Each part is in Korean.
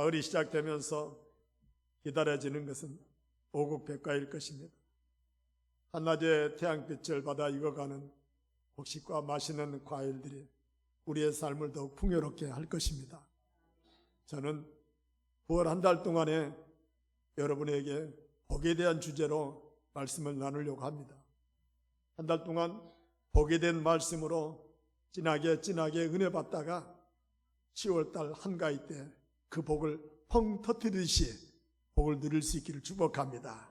가을이 시작되면서 기다려지는 것은 오곡백과일 것입니다. 한낮에 태양빛을 받아 익어가는 곡식과 맛있는 과일들이 우리의 삶을 더욱 풍요롭게 할 것입니다. 저는 9월 한 달 동안에 여러분에게 복에 대한 주제로 말씀을 나누려고 합니다. 한 달 동안 복에 대한 말씀으로 진하게 은혜 받다가 10월달 한가위 때 그 복을 펑 터뜨리듯이 복을 누릴 수 있기를 축복합니다.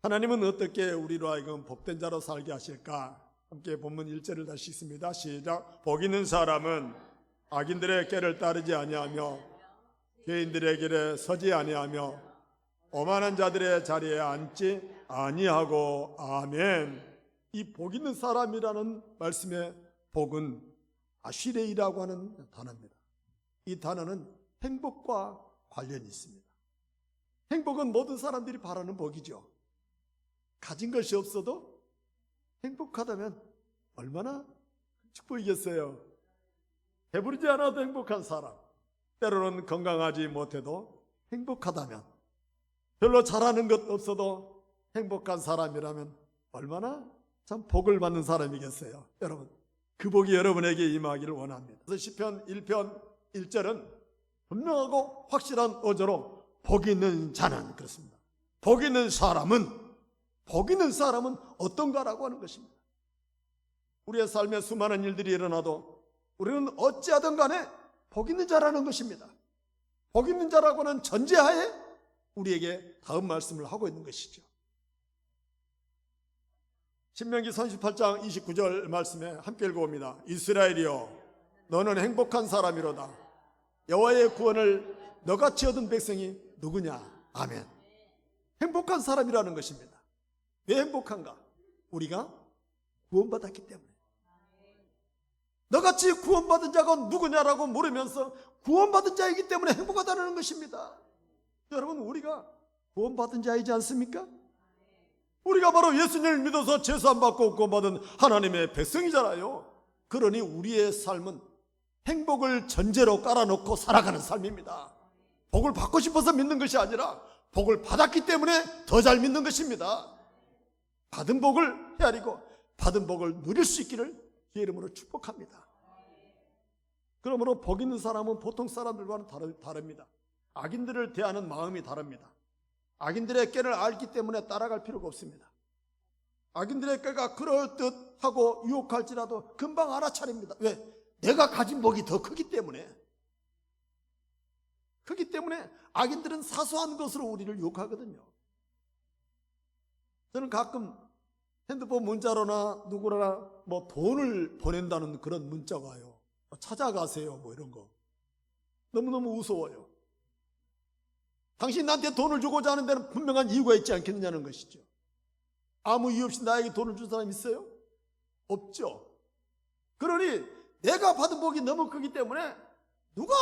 하나님은 어떻게 우리로 하여금 복된 자로 살게 하실까? 함께 본문 1절을 다시 읽습니다. 시작. 복 있는 사람은 악인들의 꾀를 따르지 아니하며 죄인들의 길에 서지 아니하며 오만한 자들의 자리에 앉지 아니하고. 아멘. 이 복 있는 사람이라는 말씀의 복은 아시레이라고 하는 단어입니다. 이 단어는 행복과 관련이 있습니다. 행복은 모든 사람들이 바라는 복이죠. 가진 것이 없어도 행복하다면 얼마나 축복이겠어요. 배부르지 않아도 행복한 사람, 때로는 건강하지 못해도 행복하다면, 별로 잘하는 것 없어도 행복한 사람이라면 얼마나 참 복을 받는 사람이겠어요. 여러분, 그 복이 여러분에게 임하기를 원합니다. 그래서 시편 1편 1절은 분명하고 확실한 어조로 복 있는 자는, 그렇습니다. 복 있는 사람은 어떤가라고 하는 것입니다. 우리의 삶에 수많은 일들이 일어나도 우리는 어찌하든 간에 복 있는 자라는 것입니다. 복 있는 자라고 하는 전제하에 우리에게 다음 말씀을 하고 있는 것이죠. 신명기 38장 29절 말씀에 함께 읽어봅니다. 이스라엘이여, 너는 행복한 사람이로다. 여호와의 구원을 너같이 얻은 백성이 누구냐? 아멘. 행복한 사람이라는 것입니다. 왜 행복한가? 우리가 구원받았기 때문에. 너같이 구원받은 자가 누구냐라고 물으면서 구원받은 자이기 때문에 행복하다는 것입니다. 여러분, 우리가 구원받은 자이지 않습니까? 우리가 바로 예수님을 믿어서 제사 안 받고 구원받은 하나님의 백성이잖아요. 그러니 우리의 삶은 행복을 전제로 깔아놓고 살아가는 삶입니다. 복을 받고 싶어서 믿는 것이 아니라 복을 받았기 때문에 더 잘 믿는 것입니다. 받은 복을 헤아리고 받은 복을 누릴 수 있기를 주의 이름으로 축복합니다. 그러므로 복 있는 사람은 보통 사람들과는 다릅니다. 악인들을 대하는 마음이 다릅니다. 악인들의 꾀를 알기 때문에 따라갈 필요가 없습니다. 악인들의 꾀가 그럴듯하고 유혹할지라도 금방 알아차립니다. 왜? 내가 가진 복이 더 크기 때문에. 악인들은 사소한 것으로 우리를 유혹하거든요. 저는 가끔 핸드폰 문자로나 누구나 돈을 보낸다는 그런 문자가 와요. 찾아가세요 이런 거. 너무너무 무서워요. 당신 나한테 돈을 주고자 하는 데는 분명한 이유가 있지 않겠느냐는 것이죠. 아무 이유 없이 나에게 돈을 준 사람 있어요? 없죠. 그러니 내가 받은 복이 너무 크기 때문에 누가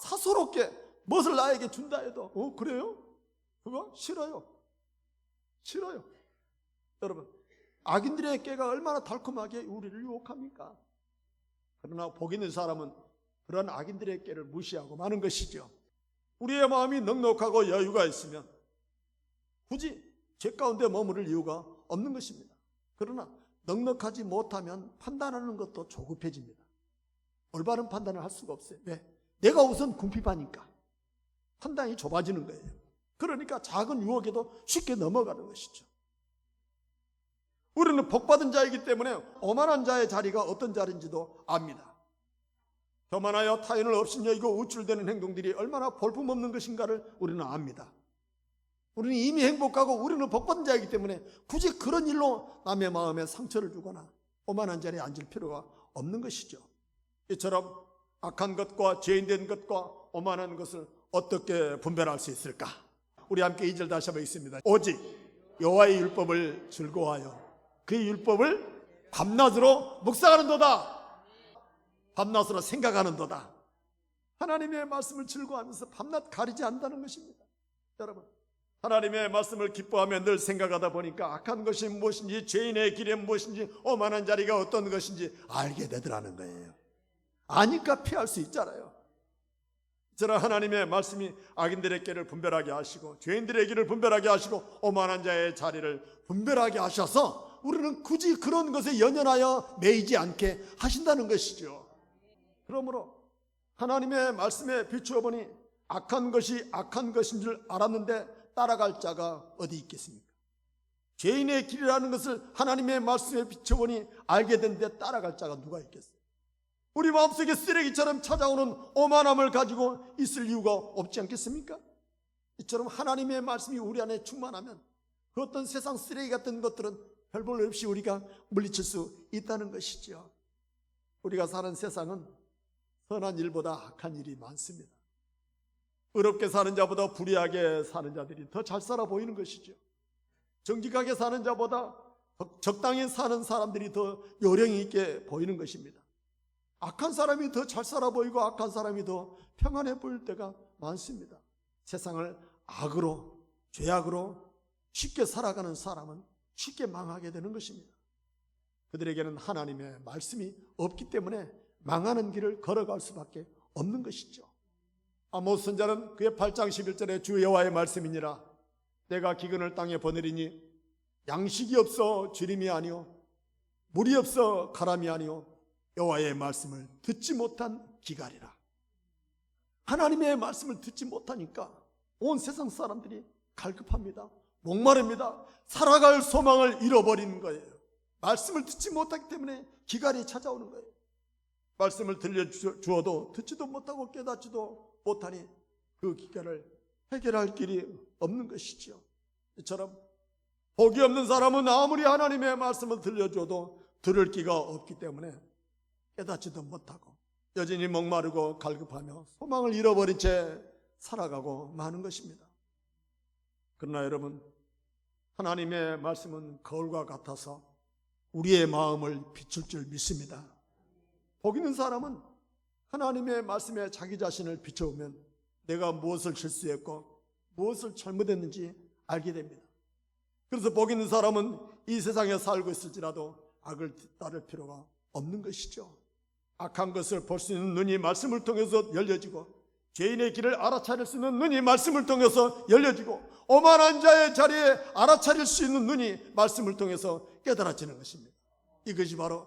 사소롭게 무엇을 나에게 준다 해도 그래요? 그거 싫어요. 여러분, 악인들의 꾀가 얼마나 달콤하게 우리를 유혹합니까? 그러나 복 있는 사람은 그런 악인들의 꾀를 무시하고 마는 것이죠. 우리의 마음이 넉넉하고 여유가 있으면 굳이 죄 가운데 머무를 이유가 없는 것입니다. 그러나 넉넉하지 못하면 판단하는 것도 조급해집니다. 올바른 판단을 할 수가 없어요. 왜? 내가 우선 궁핍하니까 판단이 좁아지는 거예요. 그러니까 작은 유혹에도 쉽게 넘어가는 것이죠. 우리는 복받은 자이기 때문에 오만한 자의 자리가 어떤 자리인지도 압니다. 교만하여 타인을 업신여기고 우쭐대는 행동들이 얼마나 볼품없는 것인가를 우리는 압니다. 우리는 이미 행복하고 우리는 복받은 자이기 때문에 굳이 그런 일로 남의 마음에 상처를 주거나 오만한 자리에 앉을 필요가 없는 것이죠. 이처럼 악한 것과 죄인된 것과 오만한 것을 어떻게 분별할 수 있을까? 우리 함께 2절 다시 한번 읽습니다. 오직 여호와의 율법을 즐거워하여 그의 율법을 밤낮으로 묵상하는도다. 밤낮으로 생각하는도다. 하나님의 말씀을 즐거워하면서 밤낮 가리지 않는다는 것입니다. 여러분, 하나님의 말씀을 기뻐하며 늘 생각하다 보니까 악한 것이 무엇인지, 죄인의 길이 무엇인지, 오만한 자리가 어떤 것인지 알게 되더라는 거예요. 아니까 피할 수 있잖아요. 저런 하나님의 말씀이 악인들의 길을 분별하게 하시고 죄인들의 길을 분별하게 하시고 오만한 자의 자리를 분별하게 하셔서 우리는 굳이 그런 것에 연연하여 매이지 않게 하신다는 것이죠. 그러므로 하나님의 말씀에 비추어 보니 악한 것이 악한 것인 줄 알았는데 따라갈 자가 어디 있겠습니까? 죄인의 길이라는 것을 하나님의 말씀에 비춰보니 알게 됐는데 따라갈 자가 누가 있겠어요? 우리 마음속에 쓰레기처럼 찾아오는 오만함을 가지고 있을 이유가 없지 않겠습니까? 이처럼 하나님의 말씀이 우리 안에 충만하면 그 어떤 세상 쓰레기 같은 것들은 별 볼 없이 우리가 물리칠 수 있다는 것이죠. 우리가 사는 세상은 선한 일보다 악한 일이 많습니다. 의롭게 사는 자보다 불의하게 사는 자들이 더 잘 살아 보이는 것이죠. 정직하게 사는 자보다 적당히 사는 사람들이 더 요령이 있게 보이는 것입니다. 악한 사람이 더 잘 살아 보이고 악한 사람이 더 평안해 보일 때가 많습니다. 세상을 악으로, 죄악으로 쉽게 살아가는 사람은 쉽게 망하게 되는 것입니다. 그들에게는 하나님의 말씀이 없기 때문에 망하는 길을 걸어갈 수밖에 없는 것이죠. 아모스 선지자는 그의 8장 11절에 주 여호와의 말씀이니라 내가 기근을 땅에 보내리니 양식이 없어 주림이 아니요 물이 없어 가람이 아니요 여호와의 말씀을 듣지 못한 기갈이라. 하나님의 말씀을 듣지 못하니까 온 세상 사람들이 갈급합니다. 목마릅니다. 살아갈 소망을 잃어버리는 거예요. 말씀을 듣지 못하기 때문에 기갈이 찾아오는 거예요. 말씀을 들려주어도 듣지도 못하고 깨닫지도 못하니 그 기갈을 해결할 길이 없는 것이죠. 이처럼 복이 없는 사람은 아무리 하나님의 말씀을 들려줘도 들을 기가 없기 때문에 깨닫지도 못하고 여전히 목마르고 갈급하며 소망을 잃어버린 채 살아가고 마는 것입니다. 그러나 여러분, 하나님의 말씀은 거울과 같아서 우리의 마음을 비출 줄 믿습니다. 복 있는 사람은 하나님의 말씀에 자기 자신을 비춰보면 내가 무엇을 실수했고 무엇을 잘못했는지 알게 됩니다. 그래서 복 있는 사람은 이 세상에 살고 있을지라도 악을 따를 필요가 없는 것이죠. 악한 것을 볼 수 있는 눈이 말씀을 통해서 열려지고 죄인의 길을 알아차릴 수 있는 눈이 말씀을 통해서 열려지고 오만한 자의 자리에 알아차릴 수 있는 눈이 말씀을 통해서 깨달아지는 것입니다. 이것이 바로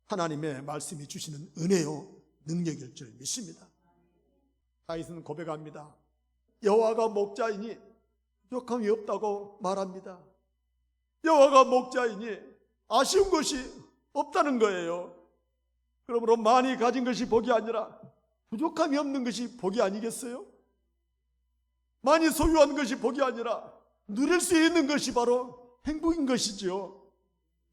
하나님의 말씀이 주시는 은혜요 능력일 줄 믿습니다. 다윗은 고백합니다. 여호와가 목자이니 부족함이 없다고 말합니다. 여호와가 목자이니 아쉬운 것이 없다는 거예요. 그러므로 많이 가진 것이 복이 아니라 부족함이 없는 것이 복이 아니겠어요? 많이 소유한 것이 복이 아니라 누릴 수 있는 것이 바로 행복인 것이지요.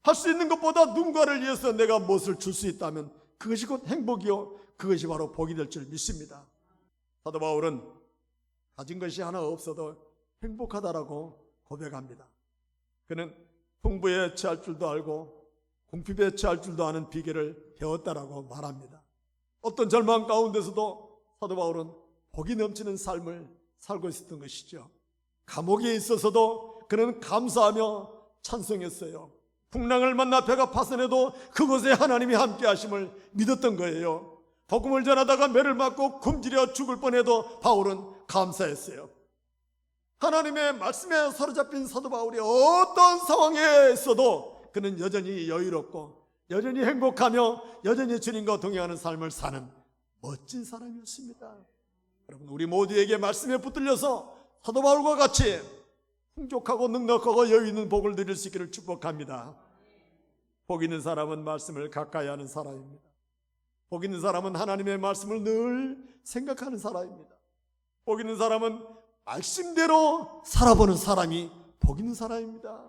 할 수 있는 것보다 누군가를 위해서 내가 무엇을 줄 수 있다면 그것이 곧 행복이요 그것이 바로 복이 될 줄 믿습니다. 사도 바울은 가진 것이 하나 없어도 행복하다라고 고백합니다. 그는 풍부에 취할 줄도 알고 궁핍에 취할 줄도 아는 비결을 배웠다라고 말합니다. 어떤 절망 가운데서도 사도 바울은 복이 넘치는 삶을 살고 있었던 것이죠. 감옥에 있어서도 그는 감사하며 찬송했어요. 풍랑을 만나 배가 파선해도 그곳에 하나님이 함께 하심을 믿었던 거예요. 복음을 전하다가 매를 맞고 굶주려 죽을 뻔해도 바울은 감사했어요. 하나님의 말씀에 사로잡힌 사도 바울이 어떤 상황에 있어도 그는 여전히 여유롭고 여전히 행복하며 여전히 주님과 동행하는 삶을 사는 멋진 사람이었습니다. 여러분, 우리 모두에게 말씀에 붙들려서 사도 바울과 같이 풍족하고 넉넉하고 여유 있는 복을 누릴 수 있기를 축복합니다. 복 있는 사람은 말씀을 가까이 하는 사람입니다. 복 있는 사람은 하나님의 말씀을 늘 생각하는 사람입니다. 복 있는 사람은 말씀대로 살아보는 사람이 복 있는 사람입니다.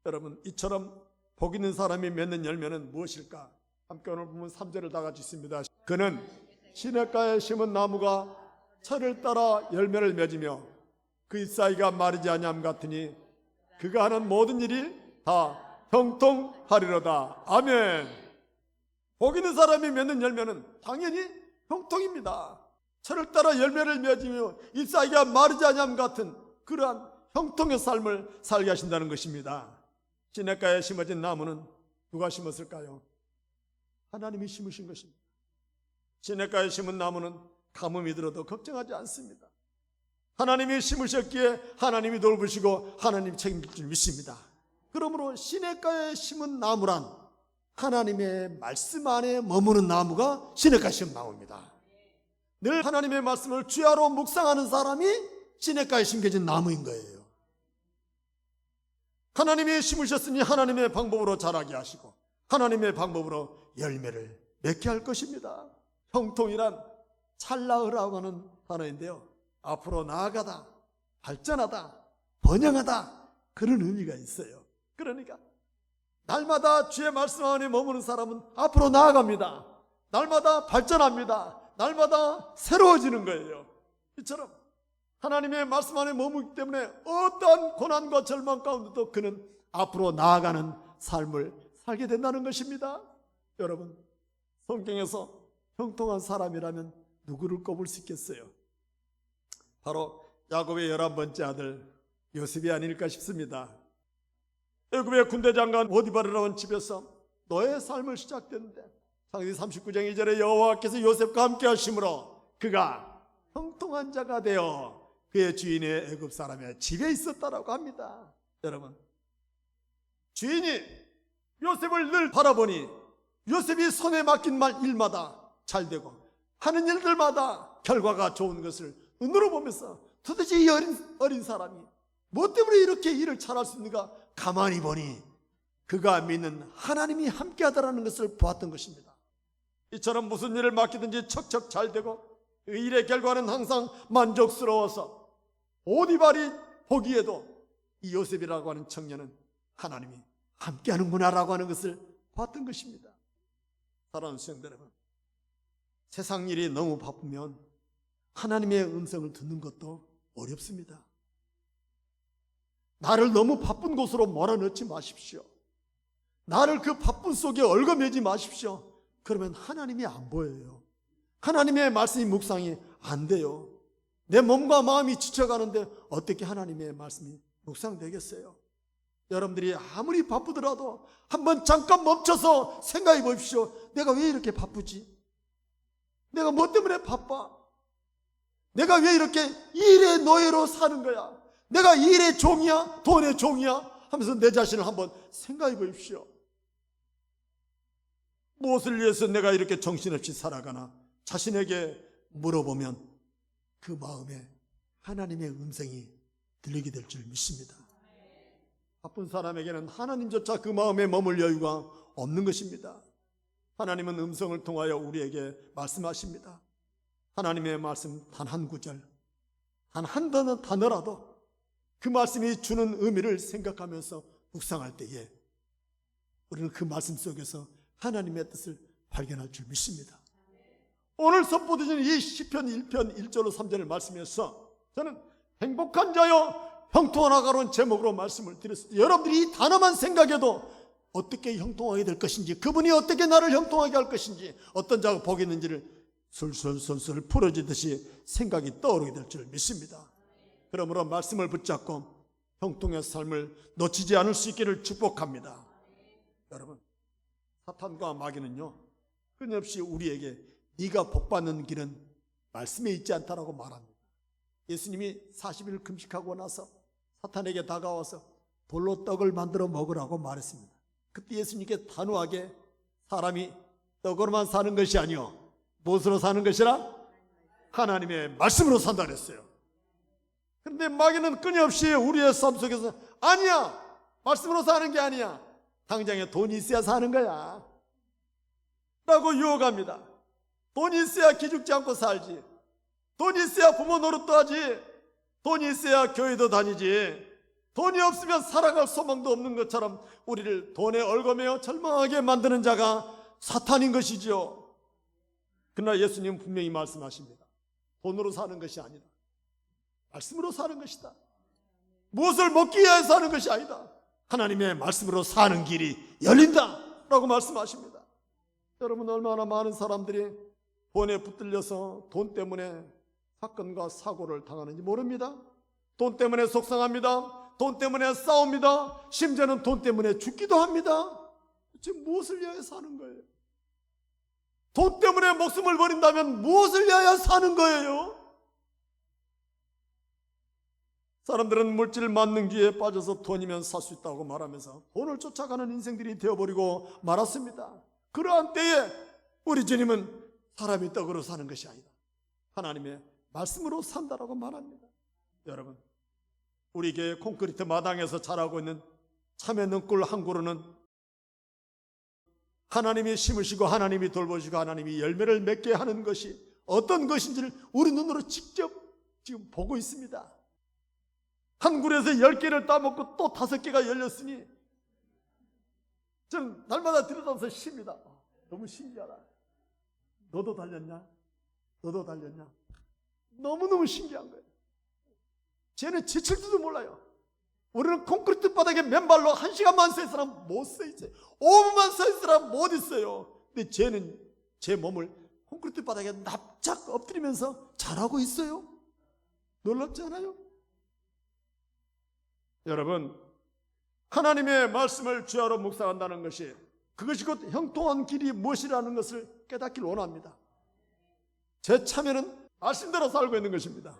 여러분, 이처럼 복 있는 사람이 맺는 열매는 무엇일까? 함께 오늘 보면 3절을 다 같이 읽습니다. 그는 시냇가에 심은 나무가 철을 따라 열매를 맺으며 그 잎사귀가 마르지 아니함 같으니 그가 하는 모든 일이 다 형통하리로다. 아멘. 복 있는 사람이 맺는 열매는 당연히 형통입니다. 철을 따라 열매를 맺으며 잎사귀가 마르지 아니함 같은 그러한 형통의 삶을 살게 하신다는 것입니다. 시냇가에 심어진 나무는 누가 심었을까요? 하나님이 심으신 것입니다. 시냇가에 심은 나무는 가뭄이 들어도 걱정하지 않습니다. 하나님이 심으셨기에 하나님이 돌보시고 하나님 책임질 줄 믿습니다. 그러므로 시냇가에 심은 나무란 하나님의 말씀 안에 머무는 나무가 시냇가에 심은 나무입니다. 늘 하나님의 말씀을 주야로 묵상하는 사람이 시냇가에 심겨진 나무인 거예요. 하나님이 심으셨으니 하나님의 방법으로 자라게 하시고 하나님의 방법으로 열매를 맺게 할 것입니다. 형통이란 찰나으라고 하는 단어인데요, 앞으로 나아가다, 발전하다, 번영하다, 그런 의미가 있어요. 그러니까 날마다 주의 말씀 안에 머무는 사람은 앞으로 나아갑니다. 날마다 발전합니다. 날마다 새로워지는 거예요. 이처럼 하나님의 말씀 안에 머무기 때문에 어떠한 고난과 절망 가운데도 그는 앞으로 나아가는 삶을 살게 된다는 것입니다. 여러분, 성경에서 형통한 사람이라면 누구를 꼽을 수 있겠어요? 바로 야곱의 11번째 아들 요셉이 아닐까 싶습니다. 애굽의 군대 장관 보디바르라는 집에서 노예 삶을 시작됐는데 창세기 39장 2절에 여호와께서 요셉과 함께 하심으로 그가 형통한 자가 되어 그의 주인의 애굽 사람의 집에 있었다라고 합니다. 여러분, 주인이 요셉을 늘 바라보니 요셉이 손에 맡긴 일마다 잘 되고 하는 일들마다 결과가 좋은 것을 눈으로 보면서 도대체 이 어린 사람이 뭐 때문에 이렇게 일을 잘할 수 있는가 가만히 보니 그가 믿는 하나님이 함께하다라는 것을 보았던 것입니다. 이처럼 무슨 일을 맡기든지 척척 잘 되고 그 일의 결과는 항상 만족스러워서 보디발이 보기에도 이 요셉이라고 하는 청년은 하나님이 함께하는구나라고 하는 것을 봤던 것입니다. 사랑하는 성도 여러분, 세상 일이 너무 바쁘면 하나님의 음성을 듣는 것도 어렵습니다. 나를 너무 바쁜 곳으로 몰아넣지 마십시오. 나를 그 바쁜 속에 얽어매지 마십시오. 그러면 하나님이 안 보여요. 하나님의 말씀이 묵상이 안 돼요. 내 몸과 마음이 지쳐가는데 어떻게 하나님의 말씀이 묵상되겠어요? 여러분들이 아무리 바쁘더라도 한번 잠깐 멈춰서 생각해 보십시오. 내가 왜 이렇게 바쁘지? 내가 뭐 때문에 바빠? 내가 왜 이렇게 일의 노예로 사는 거야? 내가 일의 종이야? 돈의 종이야? 하면서 내 자신을 한번 생각해 보십시오. 무엇을 위해서 내가 이렇게 정신없이 살아가나? 자신에게 물어보면 그 마음에 하나님의 음성이 들리게 될 줄 믿습니다. 바쁜 사람에게는 하나님조차 그 마음에 머물 여유가 없는 것입니다. 하나님은 음성을 통하여 우리에게 말씀하십니다. 하나님의 말씀 단 한 구절, 단 한 단어라도 그 말씀이 주는 의미를 생각하면서 묵상할 때에 우리는 그 말씀 속에서 하나님의 뜻을 발견할 줄 믿습니다. 오늘 선포되는 이 시편 1편 1절로 3절을 말씀해서 저는 행복한 자여 형통하라는 제목으로 말씀을 드렸습니다. 여러분들이 이 단어만 생각해도 어떻게 형통하게 될 것인지, 그분이 어떻게 나를 형통하게 할 것인지, 어떤 자가 복이 있는지를 술술술술 풀어지듯이 생각이 떠오르게 될 줄 믿습니다. 그러므로 말씀을 붙잡고 형통의 삶을 놓치지 않을 수 있기를 축복합니다. 여러분, 사탄과 마귀는요 끊임없이 우리에게 네가 복받는 길은 말씀에 있지 않다라고 말합니다. 예수님이 40일 금식하고 나서 사탄에게 다가와서 돌로 떡을 만들어 먹으라고 말했습니다. 그때 예수님께 단호하게 사람이 떡으로만 사는 것이 아니요 무엇으로 사는 것이라? 하나님의 말씀으로 산다 그랬어요. 그런데 마귀는 끊임없이 우리의 삶 속에서 아니야, 말씀으로 사는 게 아니야, 당장에 돈이 있어야 사는 거야 라고 유혹합니다. 돈이 있어야 기죽지 않고 살지, 돈이 있어야 부모 노릇도 하지, 돈이 있어야 교회도 다니지, 돈이 없으면 살아갈 소망도 없는 것처럼 우리를 돈에 얽어매어 절망하게 만드는 자가 사탄인 것이죠. 그러나 예수님은 분명히 말씀하십니다. 돈으로 사는 것이 아니다, 말씀으로 사는 것이다. 무엇을 먹기 위해 사는 것이 아니다, 하나님의 말씀으로 사는 길이 열린다 라고 말씀하십니다. 여러분, 얼마나 많은 사람들이 돈에 붙들려서 돈 때문에 사건과 사고를 당하는지 모릅니다. 돈 때문에 속상합니다. 돈 때문에 싸웁니다. 심지어는 돈 때문에 죽기도 합니다. 지금 무엇을 위해 사는 거예요? 돈 때문에 목숨을 버린다면 무엇을 위하여 사는 거예요? 사람들은 물질 만능주의에 빠져서 돈이면 살 수 있다고 말하면서 돈을 쫓아가는 인생들이 되어버리고 말았습니다. 그러한 때에 우리 주님은 사람이 떡으로 사는 것이 아니다, 하나님의 말씀으로 산다라고 말합니다. 여러분, 우리 교회 콘크리트 마당에서 자라고 있는 참외 능굴 한 그루는 하나님이 심으시고 하나님이 돌보시고 하나님이 열매를 맺게 하는 것이 어떤 것인지를 우리 눈으로 직접 지금 보고 있습니다. 한 굴에서 10개를 따먹고 또 5개가 열렸으니 전 날마다 들여다보면서 쉽니다. 너무 신기하다. 너도 달렸냐? 너도 달렸냐? 너무너무 신기한 거예요. 쟤는 지칠 줄도 몰라요. 우리는 콘크리트 바닥에 맨발로 1시간만 서 있을 사람 못 서 있어요. 5분만 서 있을 사람 못 있어요. 근데 쟤는 제 몸을 콘크리트 바닥에 납작 엎드리면서 잘하고 있어요. 놀랍지 않아요? 여러분, 하나님의 말씀을 주야로 묵상한다는 것이, 그것이 곧 형통한 길이 무엇이라는 것을 깨닫기를 원합니다. 제 참여는 말씀대로 살고 있는 것입니다.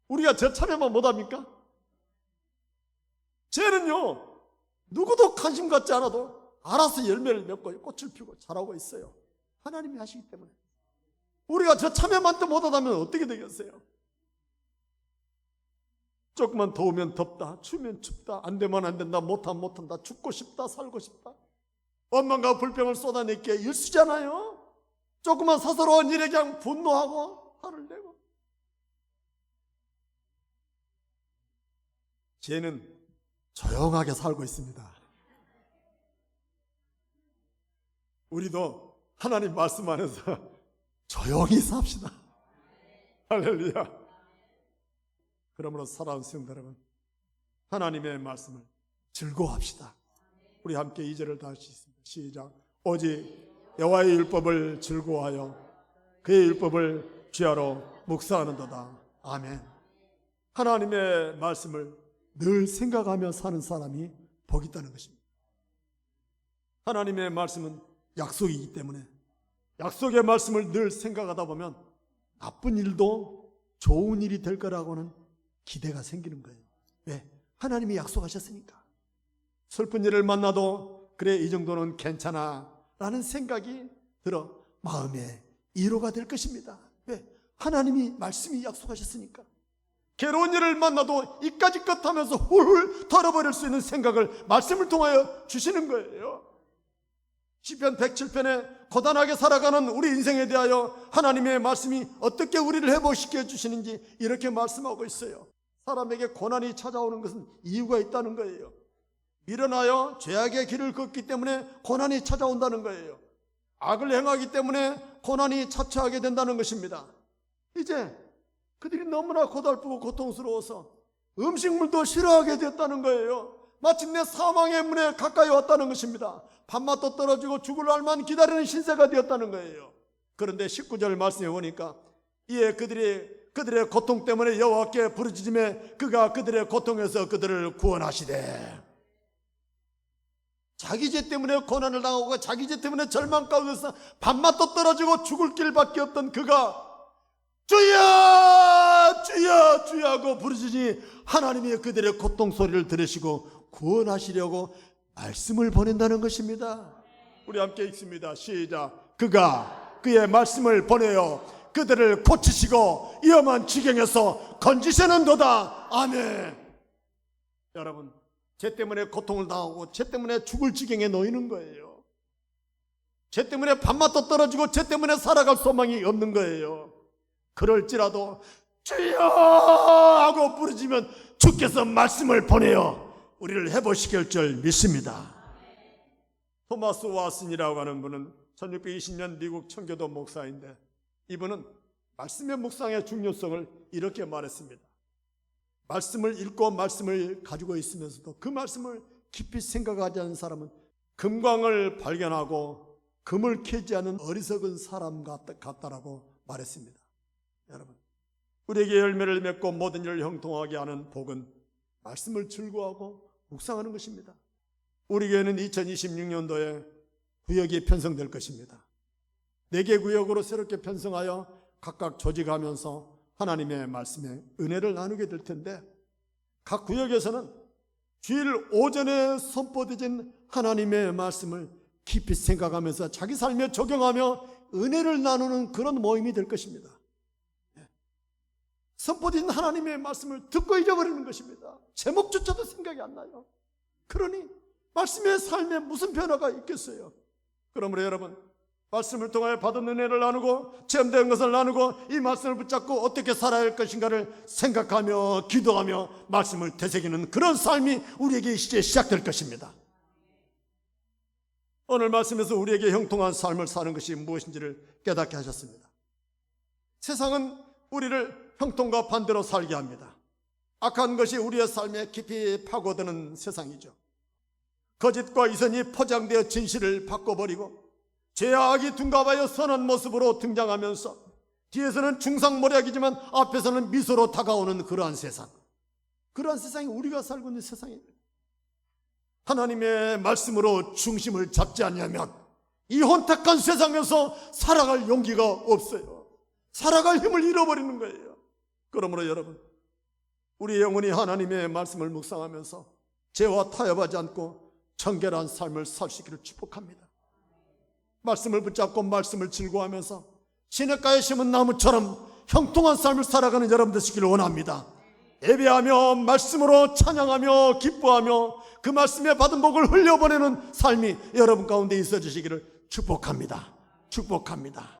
우리가 제 참여만 못합니까? 쟤는요, 누구도 관심 갖지 않아도 알아서 열매를 맺고 꽃을 피우고 자라고 있어요. 하나님이 하시기 때문에. 우리가 저 참여만 또 못하다면 어떻게 되겠어요? 조금만 더우면 덥다, 추우면 춥다, 안 되면 안 된다, 못하면 못한다, 죽고 싶다, 살고 싶다, 원망과 불평을 쏟아내기에 일수잖아요. 조금만 사소로운 일에 그냥 분노하고 화를 내고. 쟤는 조용하게 살고 있습니다. 우리도 하나님 말씀 안에서 조용히 삽시다. 할렐루야. 그러므로 사랑하는 성도 여러분, 하나님의 말씀을 즐거워합시다. 우리 함께 2절을 다 할 수 있습니다. 시작. 오직 여호와의 율법을 즐거워하여 그의 율법을 주야로 묵상하는도다. 아멘. 하나님의 말씀을 늘 생각하며 사는 사람이 복이 있다는 것입니다. 하나님의 말씀은 약속이기 때문에 약속의 말씀을 늘 생각하다 보면 나쁜 일도 좋은 일이 될 거라고는 기대가 생기는 거예요. 왜? 하나님이 약속하셨으니까. 슬픈 일을 만나도 그래, 이 정도는 괜찮아 라는 생각이 들어 마음에 위로가 될 것입니다. 왜? 하나님이 말씀이 약속하셨으니까. 괴로운 일을 만나도 이까짓 것 하면서 훌훌 털어버릴 수 있는 생각을 말씀을 통하여 주시는 거예요. 시편 107편에 고단하게 살아가는 우리 인생에 대하여 하나님의 말씀이 어떻게 우리를 회복시켜 주시는지 이렇게 말씀하고 있어요. 사람에게 고난이 찾아오는 것은 이유가 있다는 거예요. 미련하여 죄악의 길을 걷기 때문에 고난이 찾아온다는 거예요. 악을 행하기 때문에 고난이 자초하게 된다는 것입니다. 이제 그들이 너무나 고달프고 고통스러워서 음식물도 싫어하게 되었다는 거예요. 마침내 사망의 문에 가까이 왔다는 것입니다. 밥맛도 떨어지고 죽을 날만 기다리는 신세가 되었다는 거예요. 그런데 19절 말씀에 보니까 이에 그들의 고통 때문에 여호와께 부르짖음에 그가 그들의 고통에서 그들을 구원하시되. 자기 죄 때문에 고난을 당하고 자기 죄 때문에 절망 가운데서 밥맛도 떨어지고 죽을 길밖에 없던 그가 주여 주여 주여 하고 부르짖으니 하나님이 그들의 고통 소리를 들으시고 구원하시려고 말씀을 보낸다는 것입니다. 우리 함께 읽습니다. 시작. 그가 그의 말씀을 보내어 그들을 고치시고 위험한 지경에서 건지시는도다. 아멘. 여러분, 죄 때문에 고통을 당하고 죄 때문에 죽을 지경에 놓이는 거예요. 죄 때문에 밥맛도 떨어지고 죄 때문에 살아갈 소망이 없는 거예요. 그럴지라도 주여 하고 부르짖으면 주께서 말씀을 보내어 우리를 회복시킬 줄 믿습니다. 토마스 왓슨이라고 하는 분은 1620년 미국 청교도 목사인데, 이분은 말씀의 묵상의 중요성을 이렇게 말했습니다. 말씀을 읽고 말씀을 가지고 있으면서도 그 말씀을 깊이 생각하지 않는 사람은 금광을 발견하고 금을 캐지 않은 어리석은 사람 같다라고 말했습니다. 여러분, 우리에게 열매를 맺고 모든 일을 형통하게 하는 복은 말씀을 즐거워하고 묵상하는 것입니다. 우리 교회는 2026년도에 구역이 편성될 것입니다. 4개 구역으로 새롭게 편성하여 각각 조직하면서 하나님의 말씀에 은혜를 나누게 될 텐데, 각 구역에서는 주일 오전에 선포되진 하나님의 말씀을 깊이 생각하면서 자기 삶에 적용하며 은혜를 나누는 그런 모임이 될 것입니다. 선포된 하나님의 말씀을 듣고 잊어버리는 것입니다. 제목조차도 생각이 안 나요. 그러니 말씀의 삶에 무슨 변화가 있겠어요? 그러므로 여러분, 말씀을 통하여 받은 은혜를 나누고 체험된 것을 나누고 이 말씀을 붙잡고 어떻게 살아야 할 것인가를 생각하며 기도하며 말씀을 되새기는 그런 삶이 우리에게 이제 시작될 것입니다. 오늘 말씀에서 우리에게 형통한 삶을 사는 것이 무엇인지를 깨닫게 하셨습니다. 세상은 우리를 형통과 반대로 살게 합니다. 악한 것이 우리의 삶에 깊이 파고드는 세상이죠. 거짓과 이선이 포장되어 진실을 바꿔버리고 죄와 악이 둔갑하여 선한 모습으로 등장하면서 뒤에서는 중상모략이지만 앞에서는 미소로 다가오는 그러한 세상, 그러한 세상이 우리가 살고 있는 세상입니다. 하나님의 말씀으로 중심을 잡지 않으면 이 혼탁한 세상에서 살아갈 용기가 없어요. 살아갈 힘을 잃어버리는 거예요. 그러므로 여러분, 우리 영혼이 하나님의 말씀을 묵상하면서 죄와 타협하지 않고 청결한 삶을 살 수 있기를 축복합니다. 말씀을 붙잡고 말씀을 즐거워하면서 시냇가에 심은 나무처럼 형통한 삶을 살아가는 여러분 되시기를 원합니다. 예배하며 말씀으로 찬양하며 기뻐하며 그 말씀에 받은 복을 흘려보내는 삶이 여러분 가운데 있어 주시기를 축복합니다. 축복합니다.